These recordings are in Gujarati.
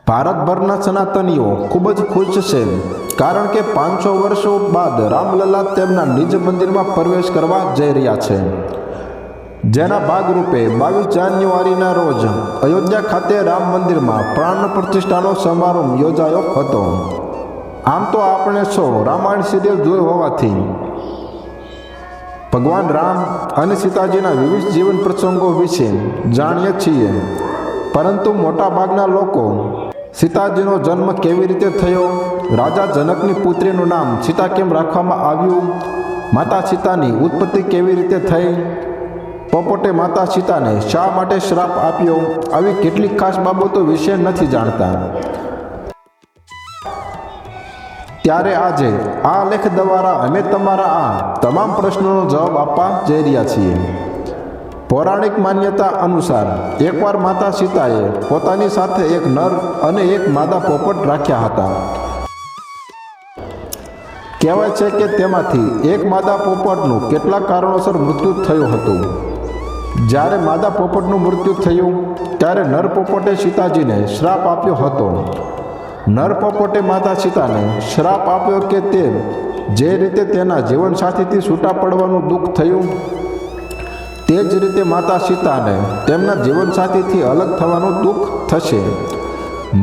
ભારતભરના સનાતનીઓ ખૂબ જ ખુશ છે, કારણ કે 500 વર્ષો બાદ રામલલ્લા તેમના નિજ મંદિરમાં પ્રવેશ કરવા જઈ રહ્યા છે, જેના ભાગરૂપે 22 જાન્યુઆરીના રોજ અયોધ્યા ખાતે રામ મંદિરમાં પ્રાણ પ્રતિષ્ઠાનો સમારંભ યોજાયો હતો. આમ તો આપણે સૌ રામાયણ સિરિયલ જોઈ હોવાથી ભગવાન રામ અને સીતાજીના વિવિધ જીવન પ્રસંગો વિશે જાણીએ છીએ, પરંતુ મોટાભાગના લોકો સીતાજીનો જન્મ કેવી રીતે થયો, રાજા જનકની પુત્રીનું નામ સીતા કેમ રાખવામાં આવ્યું, માતા સીતાની ઉત્પત્તિ કેવી રીતે થઈ, પોપટે માતા સીતાને શા માટે શ્રાપ આપ્યો, આવી કેટલીક ખાસ બાબતો વિશે નથી જાણતા. ત્યારે આજે આ લેખ દ્વારા અમે તમારા આ તમામ પ્રશ્નોનો જવાબ આપવા જઈ રહ્યા છીએ. પૌરાણિક માન્યતા અનુસાર એકવાર માતા સીતાએ પોતાની સાથે એક નર અને એક માદા પોપટ રાખ્યા હતા. કહેવાય છે કે તેમાંથી એક માદા પોપટનું કેટલાક કારણોસર મૃત્યુ થયું હતું. જ્યારે માદા પોપટનું મૃત્યુ થયું ત્યારે નર પોપટે સીતાજીને શ્રાપ આપ્યો હતો. નર પોપટે માતા સીતાને શ્રાપ આપ્યો કે તે જે રીતે તેના જીવનસાથીથી છૂટા પડવાનું દુઃખ થયું, તે જ રીતે માતા સીતાને તેમના જીવનસાથીથી અલગ થવાનું દુઃખ થશે.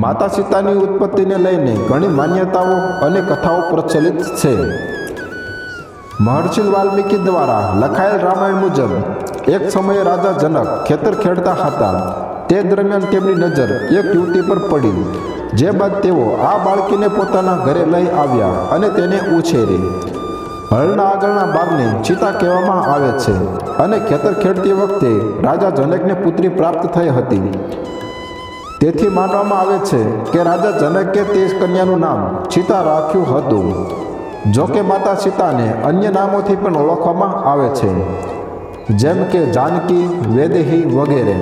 માતા સીતાની ઉત્પત્તિને લઈને ઘણી માન્યતાઓ અને કથાઓ પ્રચલિત છે. મહર્ષિ વાલ્મીકી દ્વારા લખાયેલ રામાયણ મુજબ એક સમયે રાજા જનક ખેતર ખેડતા હતા. તે દરમિયાન તેમની નજર એક યુવતી પર પડી, જે બાદ તેઓ આ બાળકીને પોતાના ઘરે લઈ આવ્યા અને તેને ઉછેરી. હળના આગળના ભાગને સીતા કહેવામાં આવે છે અને ખેતર ખેડતી વખતે રાજા જનકને પુત્રી પ્રાપ્ત થઈ હતી. તેથી માનવામાં આવે છે કે રાજા જનકે તે કન્યાનું નામ સીતા રાખ્યું હતું. જો કે માતા સીતાને અન્ય નામોથી પણ ઓળખવામાં આવે છે, જેમ કે જાનકી, વૈદેહી વગેરે.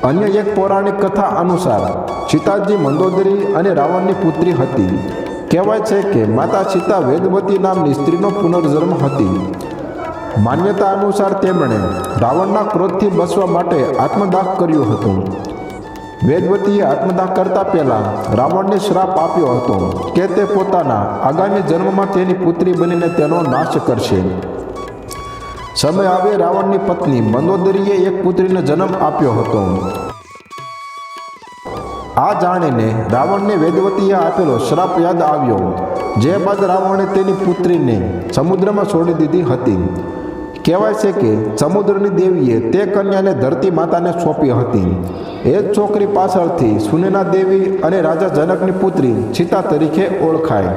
અન્ય એક પૌરાણિક કથા અનુસાર સીતાજી મંદોદરી અને રાવણની પુત્રી હતી. કહેવાય છે કે માતા સીતા વેદવતી નામની સ્ત્રીનો પુનર્જન્મ હતી. માન્યતા અનુસાર તેમણે રાવણના ક્રોધથી બચવા માટે આત્મદાહ કર્યું હતું. વેદવતીએ આત્મદાહ કરતા પહેલા રાવણને શ્રાપ આપ્યો હતો કે તે પોતાના આગામી જન્મમાં તેની પુત્રી બનીને તેનો નાશ કરશે. સમય આવે રાવણની પત્ની મંદોદરીએ એક પુત્રીને જન્મ આપ્યો હતો. આ જાણીને રાવણને વેદવતીએ આપેલો શ્રાપ યાદ આવ્યો, જે બાદ રાવણે તેની પુત્રીને સમુદ્રમાં છોડી દીધી હતી. કહેવાય છે કે સમુદ્રની દેવીએ તે કન્યાને ધરતી માતાને સોંપી હતી. એ જ છોકરી પાછળથી સુનેના દેવી અને રાજા જનકની પુત્રી સીતા તરીકે ઓળખાય.